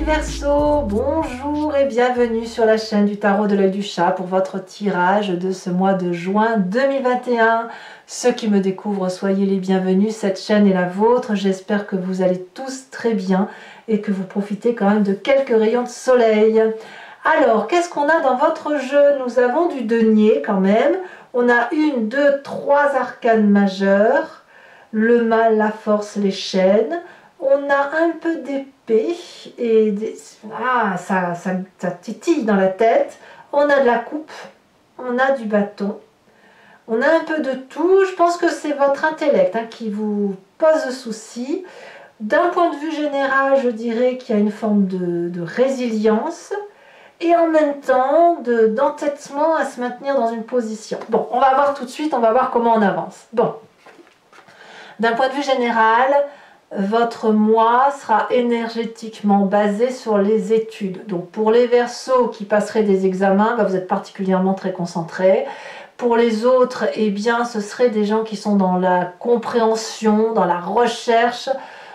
Verseaux, bonjour et bienvenue sur la chaîne du tarot de l'œil du chat pour votre tirage de ce mois de juin 2021. Ceux qui me découvrent, soyez les bienvenus, cette chaîne est la vôtre. J'espère que vous allez tous très bien et que vous profitez quand même de quelques rayons de soleil. Alors, qu'est-ce qu'on a dans votre jeu? Nous avons du denier quand même. On a 1, 2, 3 arcanes majeures. Le mal, la force, les chaînes. On a un peu d'épée et ça titille dans la tête. On a de la coupe, on a du bâton, on a un peu de tout. Je pense que c'est votre intellect qui vous pose souci. D'un point de vue général, je dirais qu'il y a une forme de résilience et en même temps d'entêtement à se maintenir dans une position. Bon, on va voir tout de suite, on va voir comment on avance. Bon, d'un point de vue général, votre mois sera énergétiquement basé sur les études. Donc pour les Verseaux qui passeraient des examens, vous êtes particulièrement très concentrés. Pour les autres, eh bien, ce seraient des gens qui sont dans la compréhension, dans la recherche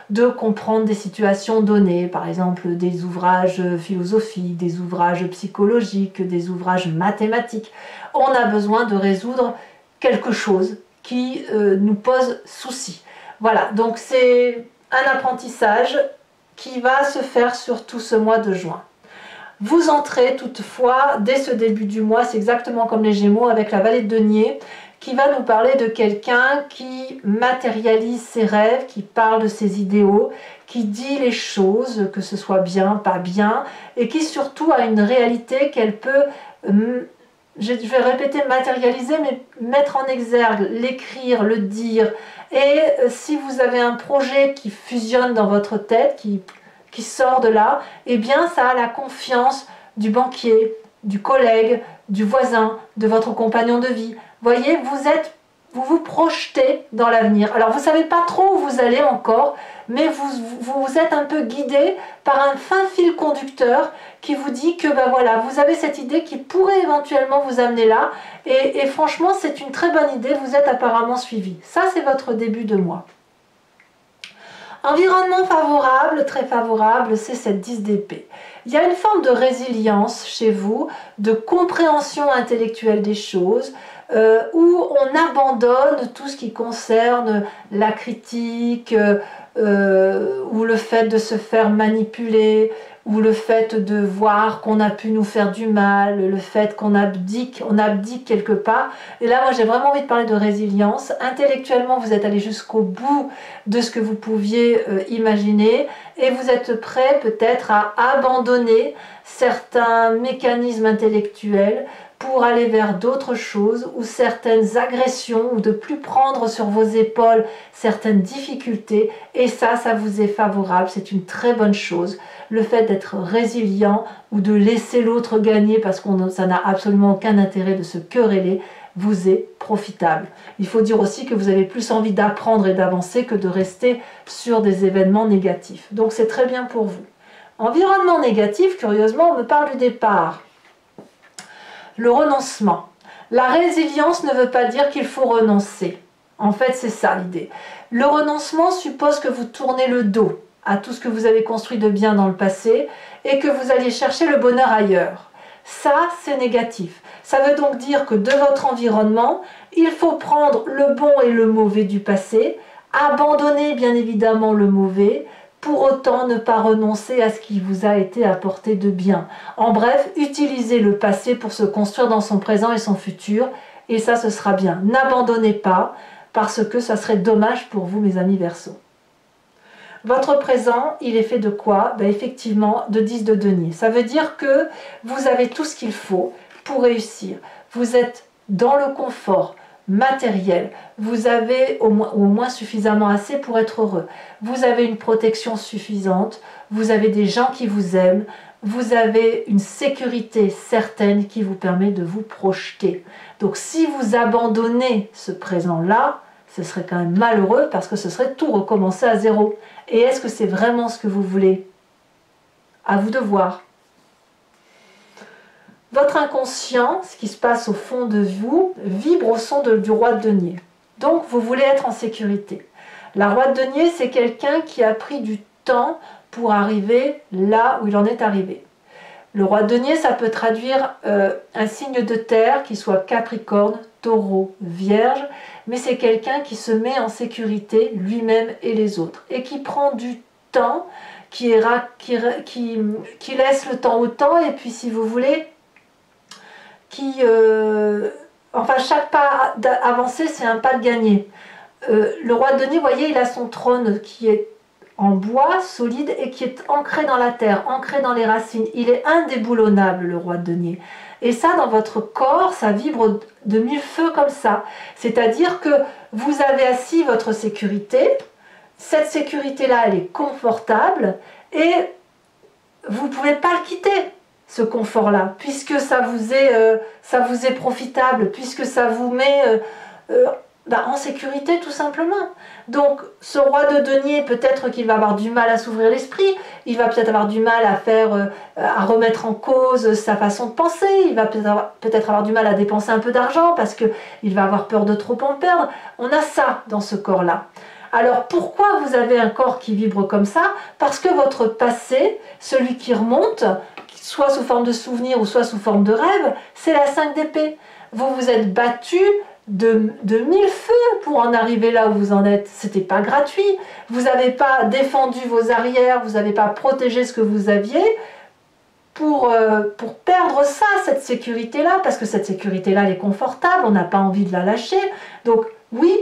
de comprendre des situations données. Par exemple, des ouvrages philosophiques, des ouvrages psychologiques, des ouvrages mathématiques. On a besoin de résoudre quelque chose qui nous pose souci. Voilà, donc c'est un apprentissage qui va se faire sur tout ce mois de juin. Vous entrez toutefois, dès ce début du mois, c'est exactement comme les Gémeaux avec la vallée de denier, qui va nous parler de quelqu'un qui matérialise ses rêves, qui parle de ses idéaux, qui dit les choses, que ce soit bien, pas bien, et qui surtout a une réalité qu'elle peut... je vais répéter matérialiser, mais mettre en exergue, l'écrire, le dire. Et si vous avez un projet qui fusionne dans votre tête, qui sort de là, eh bien ça a la confiance du banquier, du collègue, du voisin, de votre compagnon de vie. Voyez, vous vous projetez dans l'avenir. Alors vous ne savez pas trop où vous allez encore, mais vous êtes un peu guidé par un fin fil conducteur qui vous dit que voilà, vous avez cette idée qui pourrait éventuellement vous amener là. Et franchement, c'est une très bonne idée, vous êtes apparemment suivi. Ça, c'est votre début de mois. Environnement favorable, très favorable, c'est cette 10 d'épée. Il y a une forme de résilience chez vous, de compréhension intellectuelle des choses, où on abandonne tout ce qui concerne la critique, ou le fait de se faire manipuler, ou le fait de voir qu'on a pu nous faire du mal, le fait qu'on abdique quelque part. Et là, moi, j'ai vraiment envie de parler de résilience. Intellectuellement, vous êtes allé jusqu'au bout de ce que vous pouviez imaginer et vous êtes prêt peut-être à abandonner certains mécanismes intellectuels pour aller vers d'autres choses ou certaines agressions ou de plus prendre sur vos épaules certaines difficultés et ça vous est favorable, c'est une très bonne chose. Le fait d'être résilient ou de laisser l'autre gagner parce que ça n'a absolument aucun intérêt de se quereller vous est profitable. Il faut dire aussi que vous avez plus envie d'apprendre et d'avancer que de rester sur des événements négatifs. Donc c'est très bien pour vous. Environnement négatif, curieusement, on me parle du départ. Le renoncement. La résilience ne veut pas dire qu'il faut renoncer. En fait, c'est ça l'idée. Le renoncement suppose que vous tournez le dos à tout ce que vous avez construit de bien dans le passé et que vous alliez chercher le bonheur ailleurs. Ça, c'est négatif. Ça veut donc dire que de votre environnement, il faut prendre le bon et le mauvais du passé, abandonner bien évidemment le mauvais, pour autant ne pas renoncer à ce qui vous a été apporté de bien. En bref, utilisez le passé pour se construire dans son présent et son futur, et ça, ce sera bien. N'abandonnez pas, parce que ça serait dommage pour vous, mes amis Verseaux. Votre présent, il est fait de quoi? Effectivement, de 10 de denier. Ça veut dire que vous avez tout ce qu'il faut pour réussir. Vous êtes dans le confort matériel, vous avez au moins suffisamment assez pour être heureux, vous avez une protection suffisante, vous avez des gens qui vous aiment, vous avez une sécurité certaine qui vous permet de vous projeter. Donc si vous abandonnez ce présent-là, ce serait quand même malheureux parce que ce serait tout recommencer à zéro. Et est-ce que c'est vraiment ce que vous voulez? À vous de voir. Votre inconscient, ce qui se passe au fond de vous, vibre au son du roi de denier. Donc vous voulez être en sécurité. La roi de denier, c'est quelqu'un qui a pris du temps pour arriver là où il en est arrivé. Le roi de denier, ça peut traduire un signe de terre qui soit Capricorne, Taureau, Vierge, mais c'est quelqu'un qui se met en sécurité lui-même et les autres et qui prend du temps, qui laisse le temps au temps et puis si vous voulez, enfin chaque pas avancé c'est un pas de gagné. Le roi de denier, vous voyez, il a son trône qui est en bois solide et qui est ancré dans la terre, ancré dans les racines. Il est indéboulonnable, le roi de denier. Et ça, dans votre corps, ça vibre de mille feux comme ça. C'est-à-dire que vous avez assis votre sécurité. Cette sécurité-là, elle est confortable et vous ne pouvez pas le quitter, ce confort-là, puisque ça vous est profitable, puisque ça vous met en sécurité tout simplement. Donc ce roi de denier, peut-être qu'il va avoir du mal à s'ouvrir l'esprit, il va peut-être avoir du mal à remettre en cause sa façon de penser, il va peut-être avoir du mal à dépenser un peu d'argent parce qu'il va avoir peur de trop en perdre. On a ça dans ce corps-là. Alors pourquoi vous avez un corps qui vibre comme ça? Parce que votre passé, celui qui remonte, soit sous forme de souvenir ou soit sous forme de rêve, c'est la 5 d'épée. Vous vous êtes battu de mille feux pour en arriver là où vous en êtes. C'était pas gratuit. Vous n'avez pas défendu vos arrières, vous n'avez pas protégé ce que vous aviez pour perdre ça, cette sécurité-là, parce que cette sécurité-là, elle est confortable, on n'a pas envie de la lâcher. Donc oui,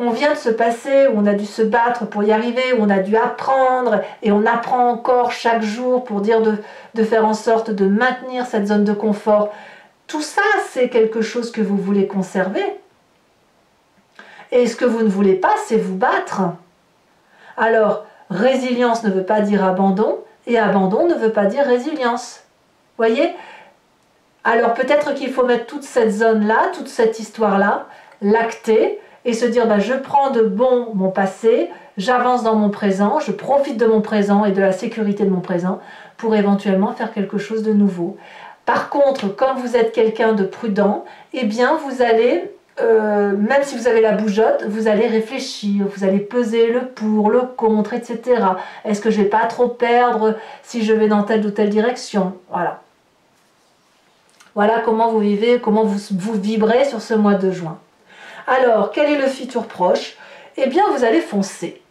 on vient de se passer, où on a dû se battre pour y arriver, où on a dû apprendre, et on apprend encore chaque jour pour dire de faire en sorte de maintenir cette zone de confort. Tout ça, c'est quelque chose que vous voulez conserver. Et ce que vous ne voulez pas, c'est vous battre. Alors, résilience ne veut pas dire abandon, et abandon ne veut pas dire résilience. Voyez? Alors peut-être qu'il faut mettre toute cette zone-là, toute cette histoire-là, l'acter, et se dire, je prends de bon mon passé, j'avance dans mon présent, je profite de mon présent et de la sécurité de mon présent, pour éventuellement faire quelque chose de nouveau. Par contre, quand vous êtes quelqu'un de prudent, eh bien vous allez, même si vous avez la bougeotte, vous allez réfléchir, vous allez peser le pour, le contre, etc. Est-ce que je ne vais pas trop perdre si je vais dans telle ou telle direction? Voilà. Voilà comment vous vivez, comment vous vibrez sur ce mois de juin. Alors, quel est le futur proche? Eh bien, vous allez foncer.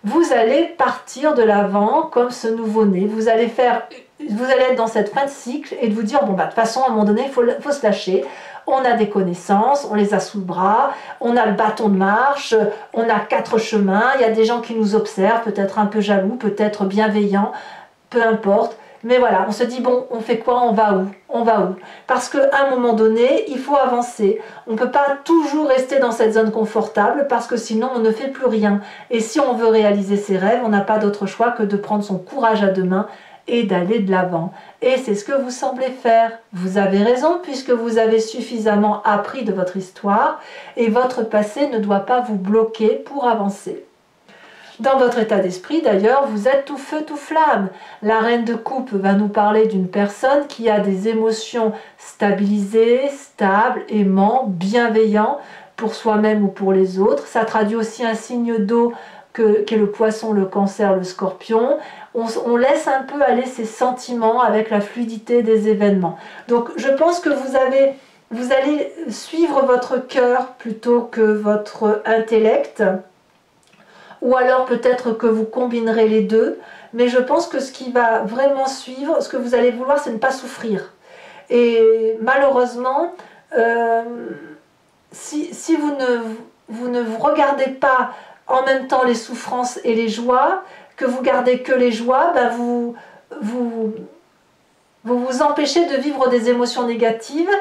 Vous allez partir de l'avant comme ce nouveau-né. Vous allez être dans cette fin de cycle et de vous dire, bon, de toute façon, à un moment donné, il faut se lâcher. On a des connaissances, on les a sous le bras, on a le bâton de marche, on a 4 chemins, il y a des gens qui nous observent, peut-être un peu jaloux, peut-être bienveillants, peu importe. Mais voilà, on se dit, bon, on fait quoi? On va où? On va où? Parce qu'à un moment donné, il faut avancer. On ne peut pas toujours rester dans cette zone confortable parce que sinon, on ne fait plus rien. Et si on veut réaliser ses rêves, on n'a pas d'autre choix que de prendre son courage à deux mains et d'aller de l'avant. Et c'est ce que vous semblez faire. Vous avez raison puisque vous avez suffisamment appris de votre histoire et votre passé ne doit pas vous bloquer pour avancer. Dans votre état d'esprit, d'ailleurs, vous êtes tout feu, tout flamme. La reine de coupe va nous parler d'une personne qui a des émotions stabilisées, stables, aimants, bienveillants pour soi-même ou pour les autres. Ça traduit aussi un signe d'eau qu'est le poisson, le cancer, le scorpion. On laisse un peu aller ses sentiments avec la fluidité des événements. Donc je pense que vous allez suivre votre cœur plutôt que votre intellect. Ou alors peut-être que vous combinerez les deux, mais je pense que ce qui va vraiment suivre, ce que vous allez vouloir, c'est ne pas souffrir. Et malheureusement, si vous ne vous regardez pas en même temps les souffrances et les joies, que vous gardez que les joies, vous vous empêchez de vivre des émotions négatives,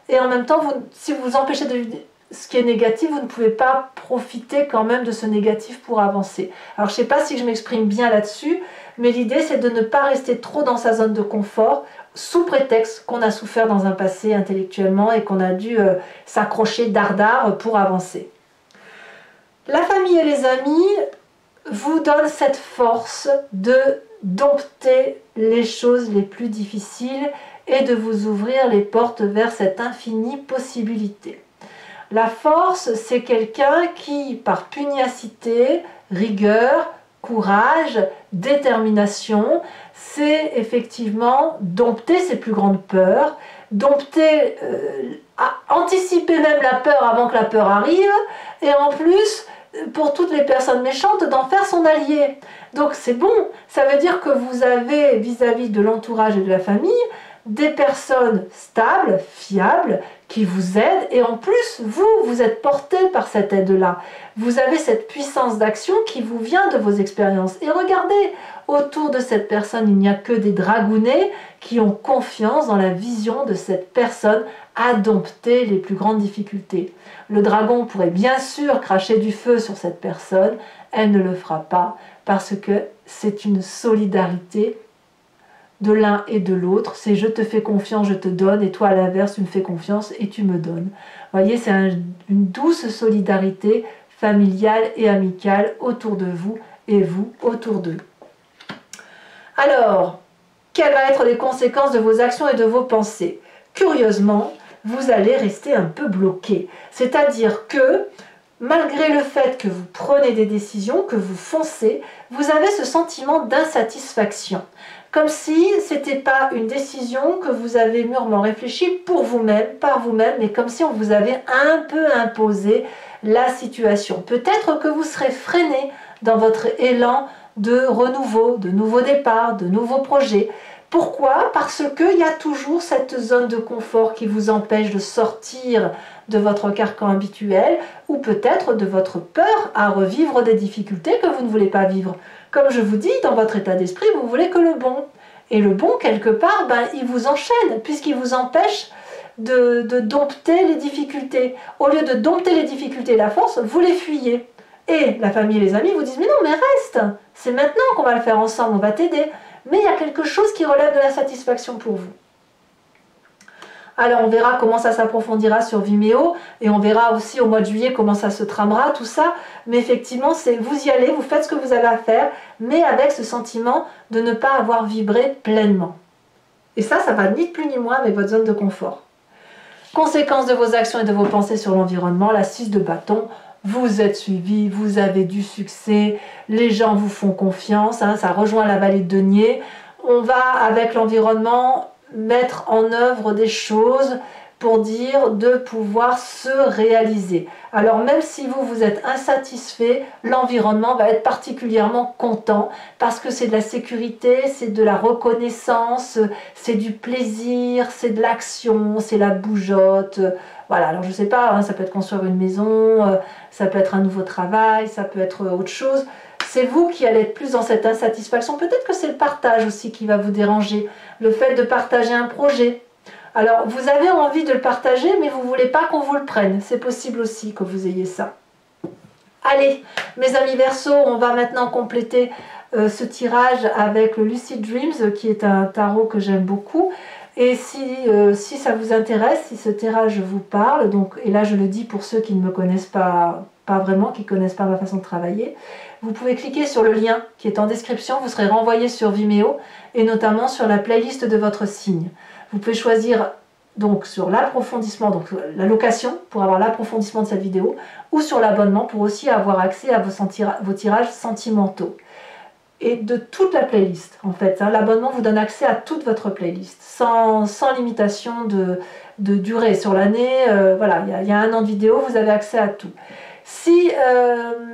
et en même temps, si vous vous empêchez de vivre ce qui est négatif, vous ne pouvez pas profiter quand même de ce négatif pour avancer. Alors je ne sais pas si je m'exprime bien là-dessus, mais l'idée c'est de ne pas rester trop dans sa zone de confort, sous prétexte qu'on a souffert dans un passé intellectuellement et qu'on a dû s'accrocher dardard pour avancer. La famille et les amis vous donnent cette force de dompter les choses les plus difficiles et de vous ouvrir les portes vers cette infinie possibilité. La force, c'est quelqu'un qui, par pugnacité, rigueur, courage, détermination. C'est effectivement dompter ses plus grandes peurs, dompter, anticiper même la peur avant que la peur arrive, et en plus, pour toutes les personnes méchantes, d'en faire son allié. Donc c'est bon, ça veut dire que vous avez vis-à-vis de l'entourage et de la famille, des personnes stables, fiables, qui vous aident, et en plus, vous êtes porté par cette aide-là. Vous avez cette puissance d'action qui vous vient de vos expériences. Et regardez, autour de cette personne, il n'y a que des dragounets qui ont confiance dans la vision de cette personne à dompter les plus grandes difficultés. Le dragon pourrait bien sûr cracher du feu sur cette personne, elle ne le fera pas, parce que c'est une solidarité de l'un et de l'autre, c'est je te fais confiance, je te donne, et toi à l'inverse, tu me fais confiance et tu me donnes. Vous voyez, c'est une douce solidarité familiale et amicale autour de vous et vous autour d'eux. Alors, quelles vont être les conséquences de vos actions et de vos pensées? Curieusement, vous allez rester un peu bloqué. C'est-à-dire que, malgré le fait que vous prenez des décisions, que vous foncez, vous avez ce sentiment d'insatisfaction. Comme si ce n'était pas une décision que vous avez mûrement réfléchie pour vous-même, par vous-même, mais comme si on vous avait un peu imposé la situation. Peut-être que vous serez freiné dans votre élan de renouveau, de nouveaux départs, de nouveaux projets. Pourquoi? Parce qu'il y a toujours cette zone de confort qui vous empêche de sortir de votre carcan habituel ou peut-être de votre peur à revivre des difficultés que vous ne voulez pas vivre. Comme je vous dis, dans votre état d'esprit, vous voulez que le bon. Et le bon, quelque part, il vous enchaîne puisqu'il vous empêche de dompter les difficultés. Au lieu de dompter les difficultés et la force, vous les fuyez. Et la famille et les amis vous disent « Mais non, mais reste, c'est maintenant qu'on va le faire ensemble, on va t'aider. » Mais il y a quelque chose qui relève de la satisfaction pour vous. Alors on verra comment ça s'approfondira sur Vimeo et on verra aussi au mois de juillet comment ça se tramera, tout ça. Mais effectivement, c'est vous y allez, vous faites ce que vous avez à faire, mais avec ce sentiment de ne pas avoir vibré pleinement. Et ça va ni plus ni moins avec votre zone de confort. Conséquence de vos actions et de vos pensées sur l'environnement, la 6 de bâton. Vous êtes suivi, vous avez du succès, les gens vous font confiance, ça rejoint la vallée de denier. On va avec l'environnement mettre en œuvre des choses pour dire de pouvoir se réaliser. Alors même si vous êtes insatisfait, l'environnement va être particulièrement content parce que c'est de la sécurité, c'est de la reconnaissance, c'est du plaisir, c'est de l'action, c'est la bougeotte. Voilà, alors je ne sais pas, ça peut être construire une maison, ça peut être un nouveau travail, ça peut être autre chose. C'est vous qui allez être plus dans cette insatisfaction. Peut-être que c'est le partage aussi qui va vous déranger. Le fait de partager un projet. Alors, vous avez envie de le partager, mais vous ne voulez pas qu'on vous le prenne. C'est possible aussi que vous ayez ça. Allez, mes amis Verseaux, on va maintenant compléter ce tirage avec le Lucid Dreams, qui est un tarot que j'aime beaucoup. Et si ça vous intéresse, si ce tirage vous parle, donc, et là je le dis pour ceux qui ne me connaissent pas vraiment, qui ne connaissent pas ma façon de travailler, vous pouvez cliquer sur le lien qui est en description, vous serez renvoyé sur Vimeo et notamment sur la playlist de votre signe. Vous pouvez choisir donc sur l'approfondissement, donc la location pour avoir l'approfondissement de cette vidéo ou sur l'abonnement pour aussi avoir accès à vos tirages sentimentaux. Et de toute la playlist en fait, l'abonnement vous donne accès à toute votre playlist sans limitation de durée sur l'année. Voilà, il y a 1 an de vidéo, vous avez accès à tout. Si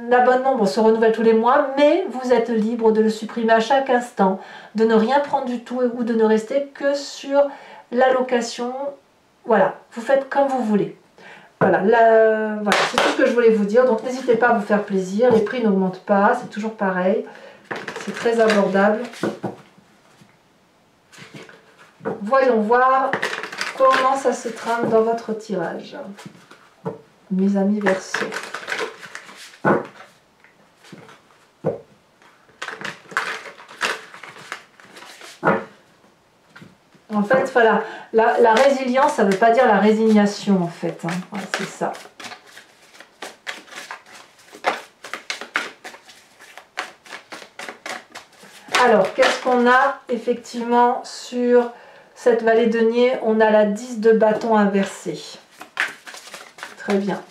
l'abonnement se renouvelle tous les mois, mais vous êtes libre de le supprimer à chaque instant, de ne rien prendre du tout ou de ne rester que sur la location. Voilà, vous faites comme vous voulez. Voilà, voilà, c'est tout ce que je voulais vous dire. Donc n'hésitez pas à vous faire plaisir, les prix n'augmentent pas, c'est toujours pareil. C'est très abordable. Voyons voir comment ça se trame dans votre tirage, mes amis Verseaux. En fait, voilà, la résilience, ça ne veut pas dire la résignation, en fait. Voilà, c'est ça. Alors, qu'est-ce qu'on a effectivement sur cette vallée de denier? On a la 10 de bâton inversée. Très bien.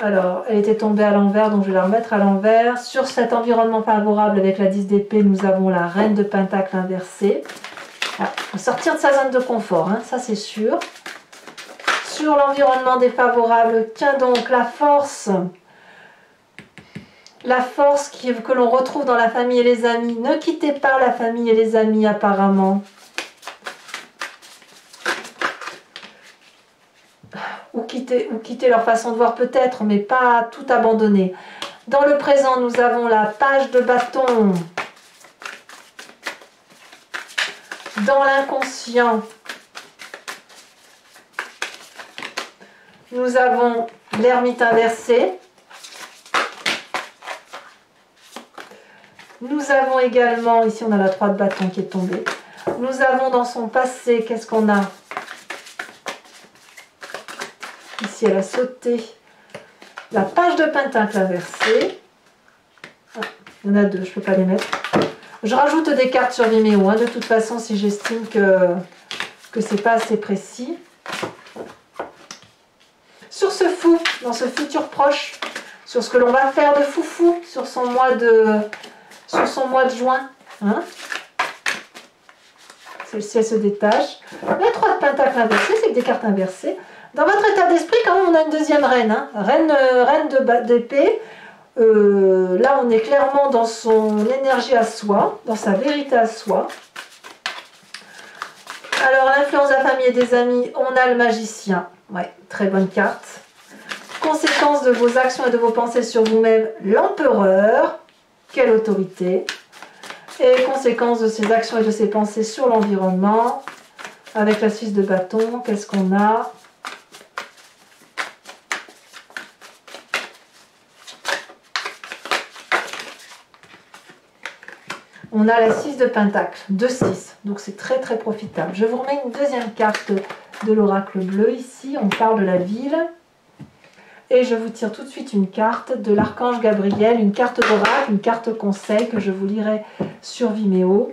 Alors, elle était tombée à l'envers, donc je vais la remettre à l'envers. Sur cet environnement favorable avec la 10 d'épée, nous avons la reine de pentacle inversée. Il faut sortir de sa zone de confort, hein, ça c'est sûr. Sur l'environnement défavorable, tiens donc la force que l'on retrouve dans la famille et les amis. Ne quittez pas la famille et les amis apparemment. Ou quitter leur façon de voir peut-être, mais pas tout abandonner. Dans le présent, nous avons la page de bâton. Dans l'inconscient, nous avons l'ermite inversé. Nous avons également, ici on a la 3 de bâton qui est tombée. Nous avons dans son passé, qu'est-ce qu'on a? Ici elle a sauté. La page de pentacle inversée. Ah, il y en a 2, je ne peux pas les mettre. Je rajoute des cartes sur Vimeo, hein, de toute façon, si j'estime que c'est pas assez précis. Sur ce fou, dans ce futur proche, sur ce que l'on va faire de foufou, sur son mois de juin. Hein. Celle-ci, elle se détache. La 3 de pentacle inversée, c'est que des cartes inversées. Dans votre état d'esprit, quand même, on a une deuxième reine. Hein. Reine d'épée. Là, on est clairement dans son énergie à soi, dans sa vérité à soi. Alors, l'influence de la famille et des amis, on a le magicien. Ouais, très bonne carte. Conséquence de vos actions et de vos pensées sur vous-même, l'empereur. Quelle autorité. Et conséquence de ces actions et de ces pensées sur l'environnement. Avec la 6 de bâton, qu'est-ce qu'on a? On a la 6 de pentacle, 2-6, donc c'est très très profitable. Je vous remets une deuxième carte de l'oracle bleu ici, on parle de la ville. Et je vous tire tout de suite une carte de l'archange Gabriel, une carte d'oracle, une carte conseil que je vous lirai sur Vimeo.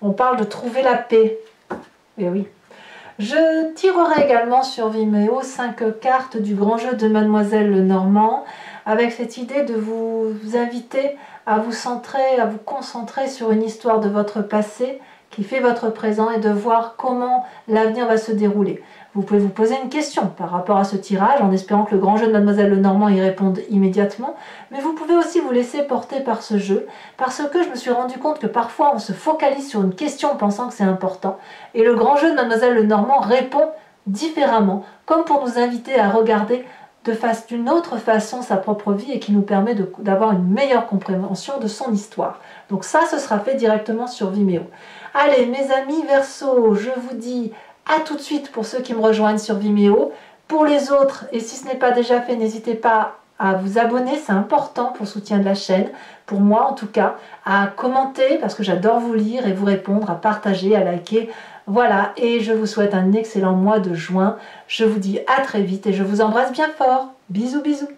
On parle de trouver la paix. Et oui. Je tirerai également sur Vimeo 5 cartes du grand jeu de Mademoiselle Lenormand, avec cette idée de vous inviter à vous centrer, à vous concentrer sur une histoire de votre passé qui fait votre présent et de voir comment l'avenir va se dérouler. Vous pouvez vous poser une question par rapport à ce tirage en espérant que le grand jeu de Mademoiselle Lenormand y réponde immédiatement, mais vous pouvez aussi vous laisser porter par ce jeu parce que je me suis rendu compte que parfois on se focalise sur une question en pensant que c'est important et le grand jeu de Mademoiselle Lenormand répond différemment, comme pour nous inviter à regarder d'une autre façon sa propre vie et qui nous permet d'avoir une meilleure compréhension de son histoire. Donc ça, ce sera fait directement sur Vimeo. Allez, mes amis Verseau, je vous dis à tout de suite pour ceux qui me rejoignent sur Vimeo. Pour les autres, et si ce n'est pas déjà fait, n'hésitez pas à vous abonner, c'est important pour le soutien de la chaîne, pour moi en tout cas, à commenter parce que j'adore vous lire et vous répondre, à partager, à liker. Voilà, et je vous souhaite un excellent mois de juin. Je vous dis à très vite et je vous embrasse bien fort. Bisous, bisous.